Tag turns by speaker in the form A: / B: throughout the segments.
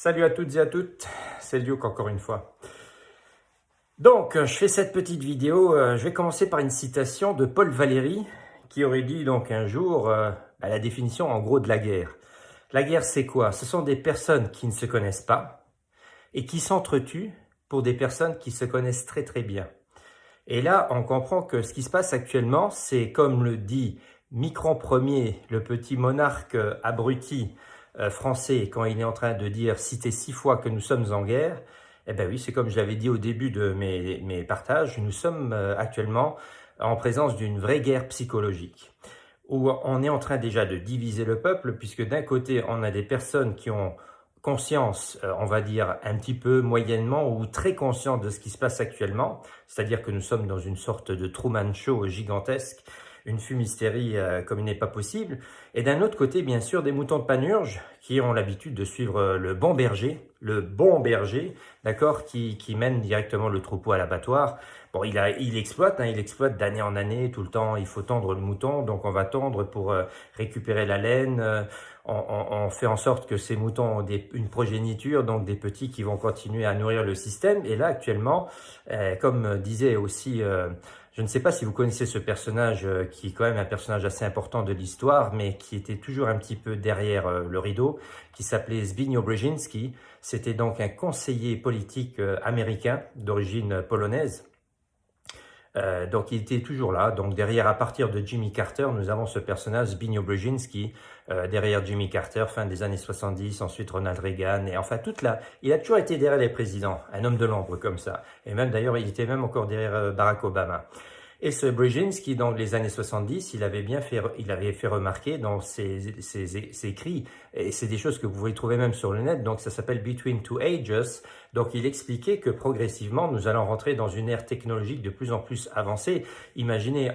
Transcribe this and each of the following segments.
A: Salut à toutes et à toutes, c'est Luke encore une fois. Donc, je fais cette petite vidéo, je vais commencer par une citation de Paul Valéry, qui aurait dit donc un jour la définition en gros de la guerre. La guerre, c'est quoi? Ce sont des personnes qui ne se connaissent pas et qui s'entretuent pour des personnes qui se connaissent très très bien. Et là, on comprend que ce qui se passe actuellement, c'est comme le dit Micron Ier, le petit monarque abruti français, quand il est en train de dire, citer 6 fois que nous sommes en guerre. Eh bien oui, c'est comme je l'avais dit au début de mes partages, nous sommes actuellement en présence d'une vraie guerre psychologique, où on est en train déjà de diviser le peuple, puisque d'un côté, on a des personnes qui ont conscience, on va dire un petit peu moyennement ou très conscient de ce qui se passe actuellement, c'est-à-dire que nous sommes dans une sorte de Truman Show gigantesque, une fumisterie comme il n'est pas possible, et d'un autre côté, bien sûr, des moutons de Panurge qui ont l'habitude de suivre le bon berger, d'accord, qui mène directement le troupeau à l'abattoir. Bon, il exploite d'année en année, tout le temps, il faut tondre le mouton, donc on va tondre pour récupérer la laine, on fait en sorte que ces moutons ont une progéniture, donc des petits qui vont continuer à nourrir le système. Et là, actuellement, comme disait aussi, je ne sais pas si vous connaissez ce personnage qui est quand même un personnage assez important de l'histoire, mais qui était toujours un petit peu derrière le rideau, qui s'appelait Zbigniew Brzezinski. C'était donc un conseiller politique américain d'origine polonaise. Donc il était toujours là, donc derrière, à partir de Jimmy Carter, nous avons ce personnage Zbigniew Brzezinski, derrière Jimmy Carter, fin des années 70, ensuite Ronald Reagan, et enfin il a toujours été derrière les présidents, un homme de l'ombre comme ça, et même d'ailleurs il était même encore derrière Barack Obama. Et ce Brzezinski, dans les années 70, il avait fait remarquer dans ses écrits, et c'est des choses que vous pouvez trouver même sur le net, donc ça s'appelle Between Two Ages. Donc il expliquait que progressivement, nous allons rentrer dans une ère technologique de plus en plus avancée. Imaginez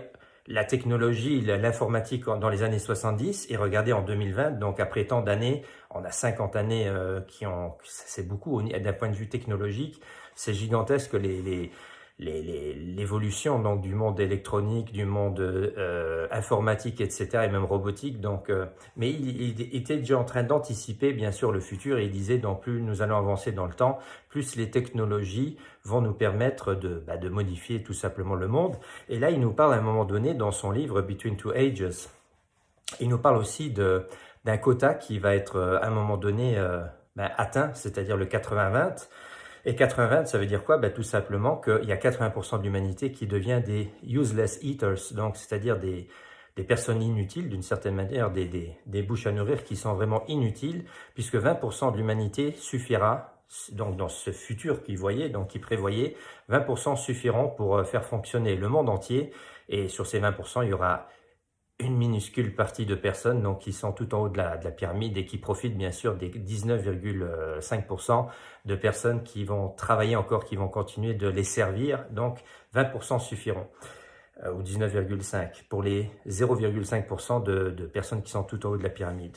A: la technologie, l'informatique dans les années 70, et regardez en 2020, donc après tant d'années, on a 50 années c'est beaucoup d'un point de vue technologique, c'est gigantesque l'évolution donc du monde électronique, du monde informatique, etc., et même robotique. Donc, mais il était déjà en train d'anticiper bien sûr le futur, et il disait donc plus nous allons avancer dans le temps, plus les technologies vont nous permettre de modifier tout simplement le monde. Et là, il nous parle à un moment donné dans son livre Between Two Ages, il nous parle aussi d'un quota qui va être à un moment donné atteint, c'est-à-dire le 80-20. Et 80-20, ça veut dire quoi? Tout simplement qu'il y a 80% de l'humanité qui devient des useless eaters, donc c'est-à-dire des personnes inutiles d'une certaine manière, des bouches à nourrir qui sont vraiment inutiles, puisque 20% de l'humanité suffira, donc dans ce futur qu'il voyait, donc qu'il prévoyait, 20% suffiront pour faire fonctionner le monde entier, et sur ces 20%, il y aura une minuscule partie de personnes donc, qui sont tout en haut de la pyramide et qui profitent bien sûr des 19,5% de personnes qui vont travailler encore, qui vont continuer de les servir. Donc 20% suffiront, ou 19,5% pour les 0,5% de personnes qui sont tout en haut de la pyramide.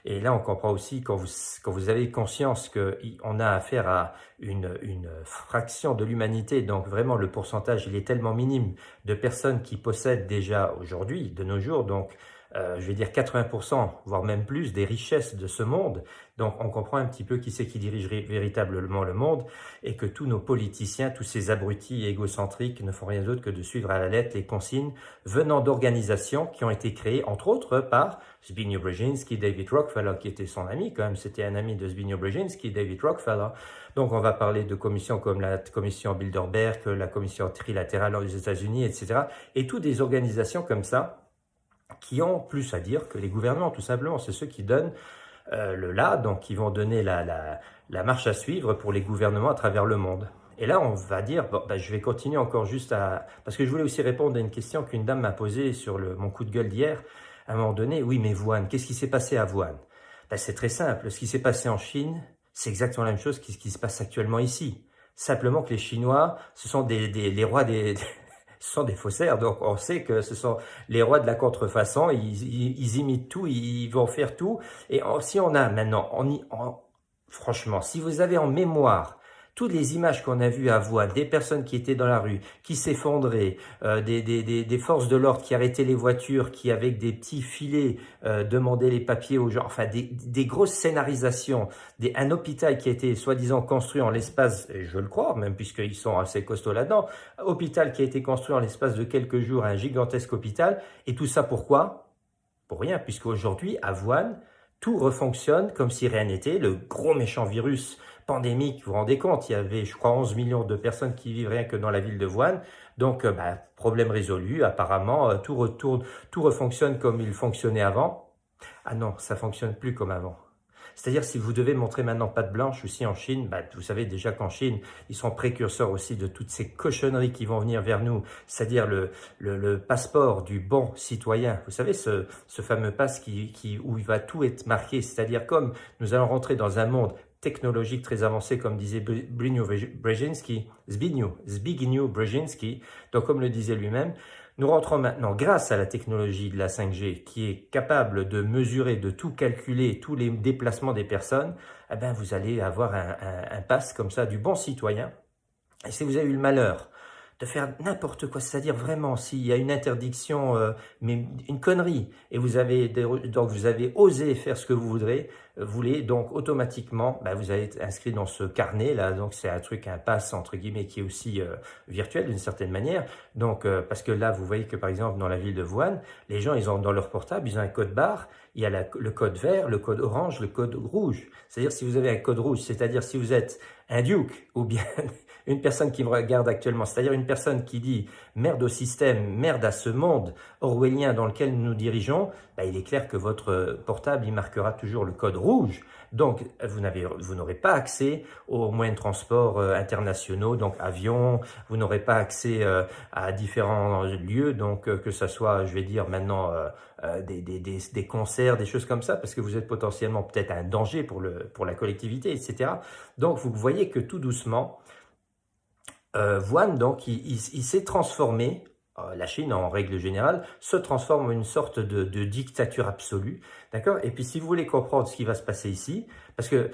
A: Et là, on comprend aussi, quand vous avez conscience qu'on a affaire à une fraction de l'humanité, donc vraiment le pourcentage, il est tellement minime de personnes qui possèdent déjà aujourd'hui, de nos jours, donc je vais dire 80%, voire même plus, des richesses de ce monde. Donc on comprend un petit peu qui c'est qui dirige véritablement le monde, et que tous nos politiciens, tous ces abrutis égocentriques ne font rien d'autre que de suivre à la lettre les consignes venant d'organisations qui ont été créées, entre autres, par Zbigniew Brzezinski, David Rockefeller, qui était son ami quand même, c'était un ami de Zbigniew Brzezinski, David Rockefeller. Donc on va parler de commissions comme la commission Bilderberg, la commission trilatérale aux États-Unis, etc. Et toutes des organisations comme ça, qui ont plus à dire que les gouvernements, tout simplement. C'est ceux qui donnent le là, donc qui vont donner la marche à suivre pour les gouvernements à travers le monde. Et là, on va dire, bon, je vais continuer encore juste parce que je voulais aussi répondre à une question qu'une dame m'a posée sur mon coup de gueule d'hier. À un moment donné, oui, mais Wuhan, qu'est-ce qui s'est passé à Wuhan? C'est très simple. Ce qui s'est passé en Chine, c'est exactement la même chose que ce qui se passe actuellement ici. Simplement que les Chinois, ce sont les rois ce sont des faussaires, donc on sait que ce sont les rois de la contrefaçon, ils imitent tout, ils vont faire tout. Et si on a maintenant, franchement, si vous avez en mémoire Toutes les images qu'on a vues à Wuhan, des personnes qui étaient dans la rue, qui s'effondraient, des forces de l'ordre qui arrêtaient les voitures, qui avec des petits filets demandaient les papiers aux gens, enfin des grosses scénarisations, un hôpital qui a été soi-disant construit en l'espace, et je le crois, même puisqu'ils sont assez costauds là-dedans, hôpital qui a été construit en l'espace de quelques jours, un gigantesque hôpital, et tout ça pourquoi? Pour rien, puisqu'aujourd'hui, à Wuhan, tout refonctionne comme si rien n'était. Le gros méchant virus pandémique, vous vous rendez compte, il y avait, je crois, 11 millions de personnes qui vivent rien que dans la ville de Wuhan. Donc, problème résolu, apparemment, tout retourne, tout refonctionne comme il fonctionnait avant. Ah non, ça fonctionne plus comme avant. C'est-à-dire, si vous devez montrer maintenant patte blanche aussi en Chine, vous savez déjà qu'en Chine, ils sont précurseurs aussi de toutes ces cochonneries qui vont venir vers nous, c'est-à-dire le passeport du bon citoyen. Vous savez, ce fameux passe où il va tout être marqué, c'est-à-dire comme nous allons rentrer dans un monde technologique très avancé, comme disait Zbigniew Brzezinski, donc comme le disait lui-même, nous rentrons maintenant, grâce à la technologie de la 5G, qui est capable de mesurer, de tout calculer, tous les déplacements des personnes, eh bien, vous allez avoir un pass comme ça du bon citoyen. Et si vous avez eu le malheur de faire n'importe quoi, c'est-à-dire vraiment, s'il y a une interdiction, mais une connerie, et vous avez osé faire ce que vous voulez, donc automatiquement, vous allez être inscrit dans ce carnet là, donc c'est un truc, un pass entre guillemets qui est aussi virtuel d'une certaine manière, donc parce que là vous voyez que par exemple dans la ville de Wuhan, les gens ils ont dans leur portable, ils ont un code barre, il y a le code vert, le code orange, le code rouge, c'est-à-dire si vous avez un code rouge, c'est-à-dire si vous êtes un duke ou bien une personne qui me regarde actuellement, c'est-à-dire une personne qui dit merde au système, merde à ce monde orwellien dans lequel nous nous dirigeons, il est clair que votre portable, il marquera toujours le code rouge. Donc, vous n'aurez pas accès aux moyens de transport internationaux, donc avions, vous n'aurez pas accès à différents lieux, donc que ce soit, je vais dire maintenant, des concerts, des choses comme ça, parce que vous êtes potentiellement peut-être un danger pour la collectivité, etc. Donc, vous voyez que tout doucement, Wuhan, donc, il s'est transformé, la Chine en règle générale, se transforme en une sorte de dictature absolue, d'accord? Et puis si vous voulez comprendre ce qui va se passer ici, parce que,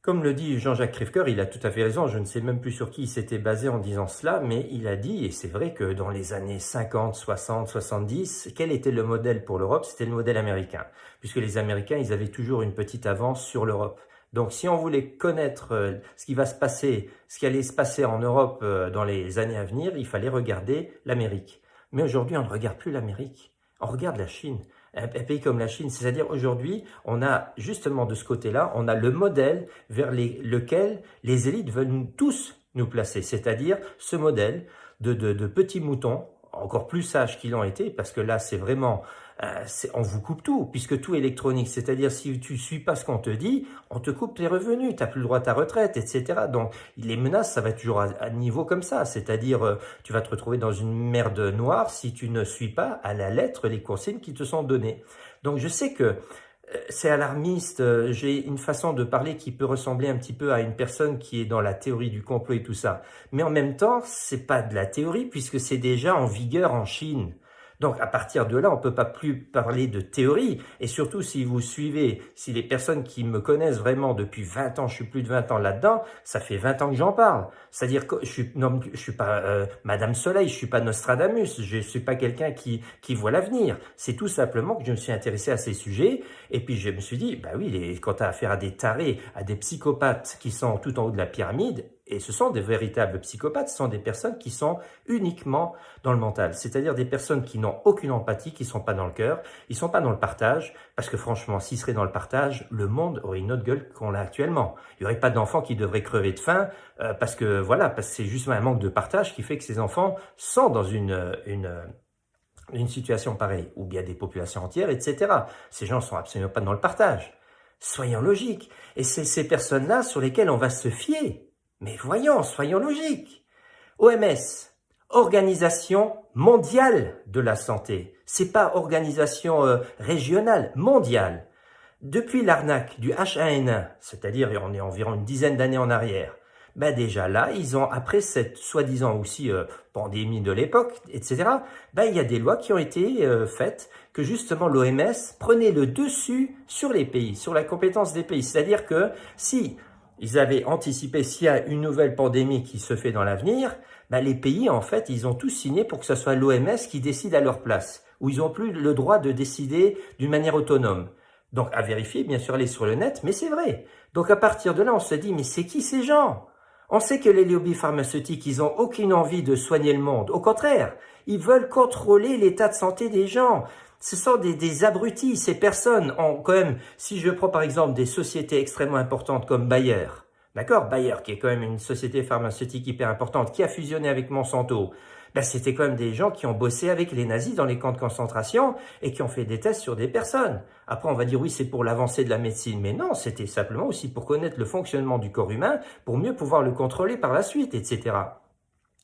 A: comme le dit Jean-Jacques Krifker, il a tout à fait raison, je ne sais même plus sur qui il s'était basé en disant cela, mais il a dit, et c'est vrai que dans les années 50, 60, 70, quel était le modèle pour l'Europe? C'était le modèle américain, puisque les Américains, ils avaient toujours une petite avance sur l'Europe. Donc, si on voulait connaître ce qui va se passer, ce qui allait se passer en Europe dans les années à venir, il fallait regarder l'Amérique. Mais aujourd'hui, on ne regarde plus l'Amérique, on regarde la Chine. Un pays comme la Chine, c'est-à-dire aujourd'hui, on a justement de ce côté-là, on a le modèle vers lequel les élites veulent tous nous placer, c'est-à-dire ce modèle de petits moutons, encore plus sages qu'ils l'ont été, parce que là, c'est vraiment, on vous coupe tout, puisque tout est électronique, c'est-à-dire si tu ne suis pas ce qu'on te dit, on te coupe tes revenus, tu n'as plus le droit à ta retraite, etc. Donc, les menaces, ça va être toujours à niveau comme ça, c'est-à-dire tu vas te retrouver dans une merde noire si tu ne suis pas à la lettre les consignes qui te sont données. Donc, je sais que c'est alarmiste, j'ai une façon de parler qui peut ressembler un petit peu à une personne qui est dans la théorie du complot et tout ça. Mais en même temps, c'est pas de la théorie puisque c'est déjà en vigueur en Chine. Donc, à partir de là, on ne peut pas plus parler de théorie. Et surtout, si vous suivez, si les personnes qui me connaissent vraiment depuis 20 ans, je suis plus de 20 ans là-dedans, ça fait 20 ans que j'en parle. C'est-à-dire que je suis pas Madame Soleil, je suis pas Nostradamus, je suis pas quelqu'un qui voit l'avenir. C'est tout simplement que je me suis intéressé à ces sujets. Et puis, je me suis dit, oui, quand tu as affaire à des tarés, à des psychopathes qui sont tout en haut de la pyramide, et ce sont des véritables psychopathes, ce sont des personnes qui sont uniquement dans le mental. C'est-à-dire des personnes qui n'ont aucune empathie, qui ne sont pas dans le cœur, ils ne sont pas dans le partage, parce que franchement, s'ils seraient dans le partage, le monde aurait une autre gueule qu'on a actuellement. Il n'y aurait pas d'enfants qui devraient crever de faim, parce que c'est juste un manque de partage qui fait que ces enfants sont dans une situation pareille, ou bien des populations entières, etc. Ces gens ne sont absolument pas dans le partage. Soyons logiques. Et c'est ces personnes-là sur lesquelles on va se fier. Mais voyons, soyons logiques. OMS, Organisation mondiale de la santé. C'est pas organisation régionale, mondiale. Depuis l'arnaque du H1N1, c'est-à-dire on est environ une dizaine d'années en arrière, déjà là, ils ont, après cette soi-disant aussi pandémie de l'époque, etc., il y a des lois qui ont été faites que justement l'OMS prenait le dessus sur les pays, sur la compétence des pays. C'est-à-dire que si ils avaient anticipé s'il y a une nouvelle pandémie qui se fait dans l'avenir, ben les pays, en fait, ils ont tous signé pour que ce soit l'OMS qui décide à leur place, où ils n'ont plus le droit de décider d'une manière autonome. Donc, à vérifier, bien sûr, aller sur le net, mais c'est vrai. Donc, à partir de là, on se dit, mais c'est qui ces gens? On sait que les lobbies pharmaceutiques, ils n'ont aucune envie de soigner le monde. Au contraire, ils veulent contrôler l'état de santé des gens. Ce sont des abrutis. Ces personnes ont quand même, si je prends par exemple des sociétés extrêmement importantes comme Bayer, d'accord, Bayer qui est quand même une société pharmaceutique hyper importante, qui a fusionné avec Monsanto, ben, c'était quand même des gens qui ont bossé avec les nazis dans les camps de concentration et qui ont fait des tests sur des personnes. Après, on va dire oui, c'est pour l'avancée de la médecine, mais non, c'était simplement aussi pour connaître le fonctionnement du corps humain, pour mieux pouvoir le contrôler par la suite, etc.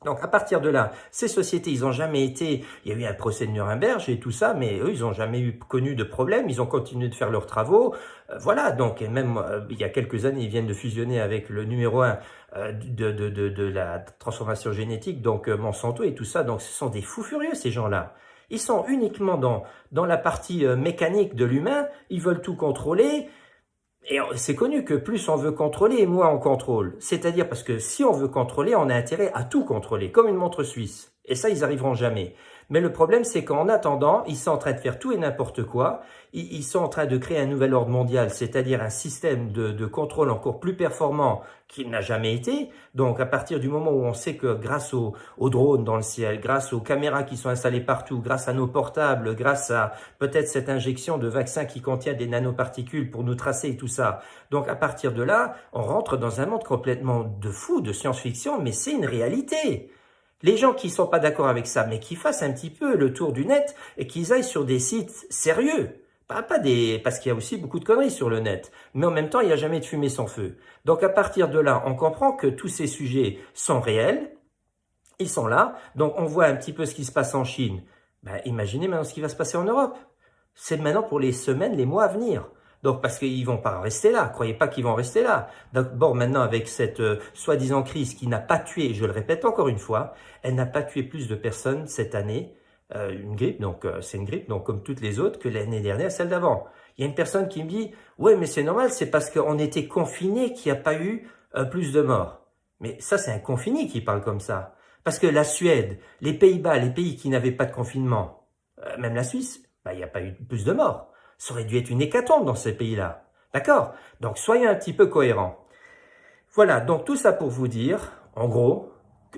A: Donc, à partir de là, ces sociétés, ils n'ont jamais été, il y a eu un procès de Nuremberg et tout ça, mais eux, ils n'ont jamais connu de problème, ils ont continué de faire leurs travaux, voilà, donc, et même, il y a quelques années, ils viennent de fusionner avec le numéro 1 de la transformation génétique, donc Monsanto et tout ça, donc ce sont des fous furieux, ces gens-là. Ils sont uniquement dans la partie mécanique de l'humain, ils veulent tout contrôler. Et c'est connu que plus on veut contrôler, moins on contrôle. C'est-à-dire parce que si on veut contrôler, on a intérêt à tout contrôler, comme une montre suisse. Et ça, ils arriveront jamais. Mais le problème, c'est qu'en attendant, ils sont en train de faire tout et n'importe quoi. Ils sont en train de créer un nouvel ordre mondial, c'est-à-dire un système de contrôle encore plus performant qu'il n'a jamais été. Donc, à partir du moment où on sait que grâce aux drones dans le ciel, grâce aux caméras qui sont installées partout, grâce à nos portables, grâce à peut-être cette injection de vaccin qui contient des nanoparticules pour nous tracer et tout ça. Donc, à partir de là, on rentre dans un monde complètement de fou, de science-fiction, mais c'est une réalité. Les gens qui sont pas d'accord avec ça, mais qui fassent un petit peu le tour du net et qu'ils aillent sur des sites sérieux. Pas des, parce qu'il y a aussi beaucoup de conneries sur le net. Mais en même temps, il n'y a jamais de fumée sans feu. Donc, à partir de là, on comprend que tous ces sujets sont réels. Ils sont là. Donc, on voit un petit peu ce qui se passe en Chine. Ben, imaginez maintenant ce qui va se passer en Europe. C'est maintenant pour les semaines, les mois à venir. Donc, parce qu'ils vont pas rester là. Croyez pas qu'ils vont rester là. D'abord, maintenant, avec cette soi-disant crise qui n'a pas tué, je le répète encore une fois, elle n'a pas tué plus de personnes cette année. Une grippe, donc c'est une grippe, donc comme toutes les autres, que l'année dernière, celle d'avant. Il y a une personne qui me dit, ouais, mais c'est normal, c'est parce qu'on était confinés qu'il n'y a pas eu plus de morts. Mais ça, c'est un confiné qui parle comme ça. Parce que la Suède, les Pays-Bas, les pays qui n'avaient pas de confinement, même la Suisse, bah, il n'y a pas eu plus de morts. Ça aurait dû être une hécatombe dans ces pays-là. D'accord? Donc, soyez un petit peu cohérents. Voilà, donc tout ça pour vous dire, en gros,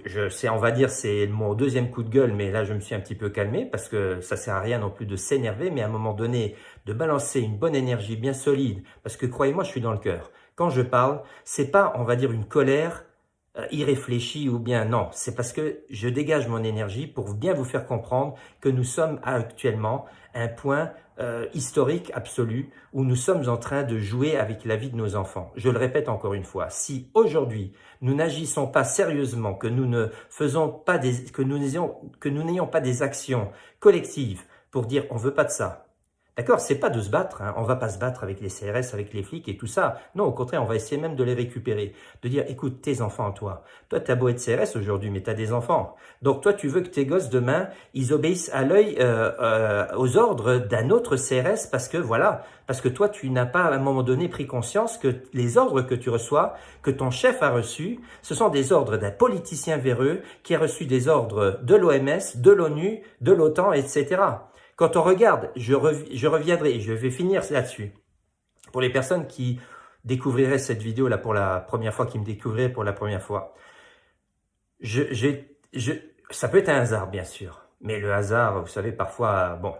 A: je sais, on va dire, c'est mon deuxième coup de gueule, mais là, je me suis un petit peu calmé parce que ça sert à rien non plus de s'énerver, mais à un moment donné, de balancer une bonne énergie bien solide, parce que croyez-moi, je suis dans le cœur. Quand je parle, c'est pas, on va dire, une colère irréfléchie ou bien non, c'est parce que je dégage mon énergie pour bien vous faire comprendre que nous sommes actuellement à un point historique absolu où nous sommes en train de jouer avec la vie de nos enfants. Je le répète encore une fois, si aujourd'hui nous n'agissons pas sérieusement, que nous ne faisons pas que nous n'ayons pas des actions collectives pour dire on veut pas de ça. D'accord, c'est pas de se battre, hein. On va pas se battre avec les CRS, avec les flics et tout ça. Non, au contraire, on va essayer même de les récupérer. De dire, écoute, tes enfants, toi t'as beau être CRS aujourd'hui, mais t'as des enfants. Donc toi, tu veux que tes gosses demain, ils obéissent à l'œil aux ordres d'un autre CRS parce que voilà, parce que toi, tu n'as pas à un moment donné pris conscience que les ordres que tu reçois, que ton chef a reçus, ce sont des ordres d'un politicien véreux qui a reçu des ordres de l'OMS, de l'ONU, de l'OTAN, etc. Quand on regarde, je reviendrai et je vais finir là-dessus. Pour les personnes qui découvriraient cette vidéo là pour la première fois, qui me découvriraient pour la première fois, ça peut être un hasard bien sûr, mais le hasard, vous savez, parfois, bon.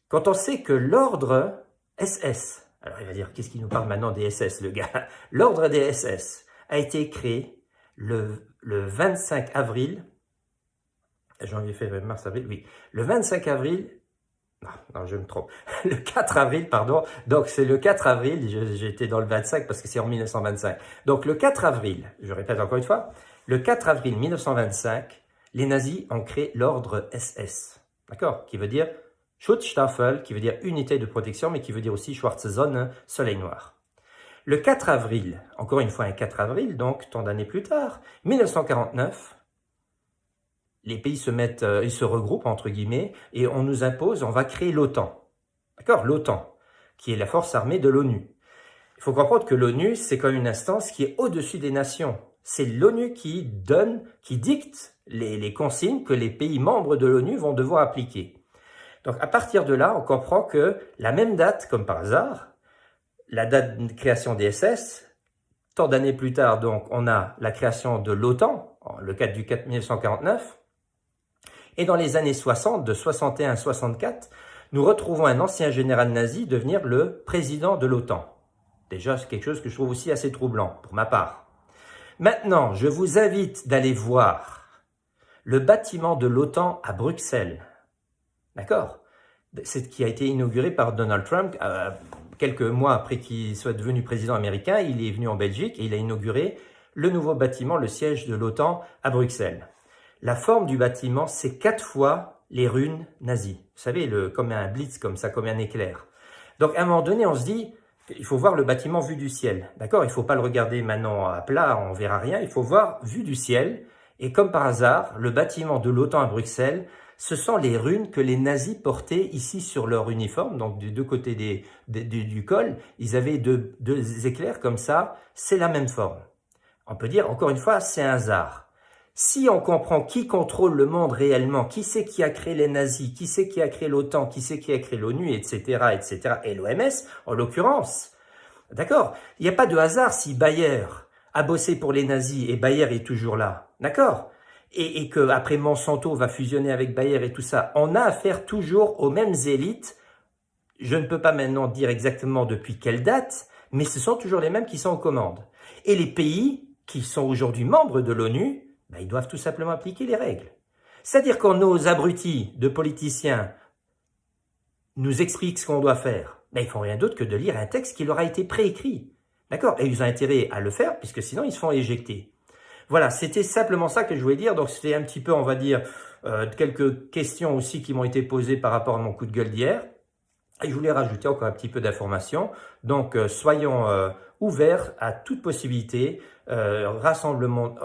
A: Quand on sait que l'ordre SS, alors il va dire, qu'est-ce qu'il nous parle maintenant des SS, le gars? L'ordre des SS a été créé le 25 avril, janvier, février, mars, avril, oui, le 25 avril. Non, je me trompe. Le 4 avril, pardon. Donc, c'est le 4 avril. J'étais dans le 25 parce que c'est en 1925. Donc, le 4 avril, je répète encore une fois, le 4 avril 1925, les nazis ont créé l'ordre SS. D'accord? Qui veut dire Schutzstaffel, qui veut dire unité de protection, mais qui veut dire aussi Schwarze Sonne, soleil noir. Le 4 avril, encore une fois un 4 avril, donc tant d'années plus tard, 1949, les pays ils se regroupent, entre guillemets, et on nous impose, on va créer l'OTAN. D'accord? L'OTAN, qui est la force armée de l'ONU. Il faut comprendre que l'ONU, c'est quand même une instance qui est au-dessus des nations. C'est l'ONU qui donne, qui dicte les consignes que les pays membres de l'ONU vont devoir appliquer. Donc à partir de là, on comprend que la même date, comme par hasard, la date de création des SS, tant d'années plus tard, donc, on a la création de l'OTAN, le 4 du 4 1949, et dans les années 60, de 61 à 64, nous retrouvons un ancien général nazi devenir le président de l'OTAN. Déjà, c'est quelque chose que je trouve aussi assez troublant, pour ma part. Maintenant, je vous invite d'aller voir le bâtiment de l'OTAN à Bruxelles. D'accord? C'est ce qui a été inauguré par Donald Trump quelques mois après qu'il soit devenu président américain. Il est venu en Belgique et il a inauguré le nouveau bâtiment, le siège de l'OTAN à Bruxelles. La forme du bâtiment, c'est 4 fois les runes nazies. Vous savez, comme un blitz, comme ça, comme un éclair. Donc, à un moment donné, on se dit, il faut voir le bâtiment vu du ciel. D'accord? Il ne faut pas le regarder maintenant à plat, on ne verra rien. Il faut voir vu du ciel. Et comme par hasard, le bâtiment de l'OTAN à Bruxelles, ce sont les runes que les nazis portaient ici sur leur uniforme, donc des deux côtés du col. Ils avaient deux éclairs comme ça, c'est la même forme. On peut dire, encore une fois, c'est un hasard. Si on comprend qui contrôle le monde réellement, qui c'est qui a créé les nazis, qui c'est qui a créé l'OTAN, qui c'est qui a créé l'ONU, etc., et l'OMS, en l'occurrence, d'accord? Il n'y a pas de hasard si Bayer a bossé pour les nazis et Bayer est toujours là, d'accord? Et qu'après Monsanto va fusionner avec Bayer et tout ça, on a affaire toujours aux mêmes élites. Je ne peux pas maintenant dire exactement depuis quelle date, mais ce sont toujours les mêmes qui sont aux commandes. Et les pays qui sont aujourd'hui membres de l'ONU, ils doivent tout simplement appliquer les règles. C'est-à-dire quand nos abrutis de politiciens nous expliquent ce qu'on doit faire, ils font rien d'autre que de lire un texte qui leur a été préécrit. D'accord? Et ils ont intérêt à le faire, puisque sinon ils se font éjecter. Voilà, c'était simplement ça que je voulais dire. Donc c'était un petit peu, on va dire, quelques questions aussi qui m'ont été posées par rapport à mon coup de gueule d'hier. Et je voulais rajouter encore un petit peu d'informations. Donc soyons ouverts à toute possibilité. Rassemblement,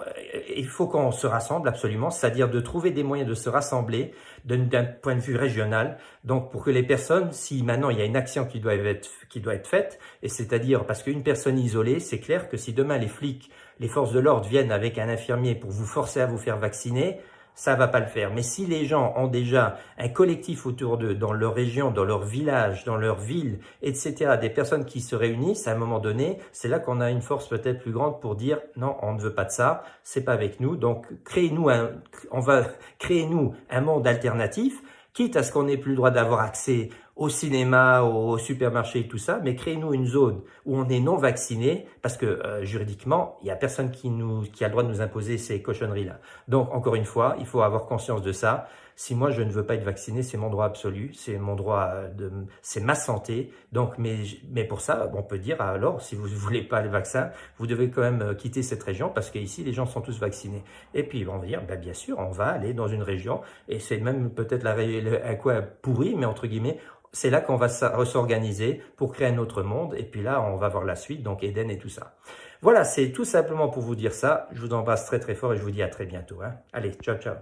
A: il faut qu'on se rassemble absolument, c'est-à-dire de trouver des moyens de se rassembler d'un point de vue régional, donc pour que les personnes, si maintenant il y a une action qui doit être faite, et c'est-à-dire parce qu'une personne isolée, c'est clair que si demain les flics, les forces de l'ordre viennent avec un infirmier pour vous forcer à vous faire vacciner, ça va pas le faire. Mais si les gens ont déjà un collectif autour d'eux, dans leur région, dans leur village, dans leur ville, etc., des personnes qui se réunissent, à un moment donné, c'est là qu'on a une force peut-être plus grande pour dire non, on ne veut pas de ça, c'est pas avec nous. Donc, on va créer un monde alternatif, quitte à ce qu'on n'ait plus le droit d'avoir accès au cinéma, au supermarché et tout ça, mais créez-nous une zone où on est non vacciné, parce que juridiquement, il n'y a personne qui a le droit de nous imposer ces cochonneries-là. Donc, encore une fois, il faut avoir conscience de ça. Si moi, je ne veux pas être vacciné, c'est mon droit absolu, c'est mon droit, c'est ma santé. Donc, mais pour ça, on peut dire, alors, si vous ne voulez pas le vaccin, vous devez quand même quitter cette région, parce qu'ici, les gens sont tous vaccinés. Et puis, on va dire, bien sûr, on va aller dans une région, et c'est même peut-être un coin pourri, mais entre guillemets, c'est là qu'on va s'organiser pour créer un autre monde. Et puis là, on va voir la suite, donc Eden et tout ça. Voilà, c'est tout simplement pour vous dire ça. Je vous embrasse très très fort et je vous dis à très bientôt. Allez, ciao, ciao.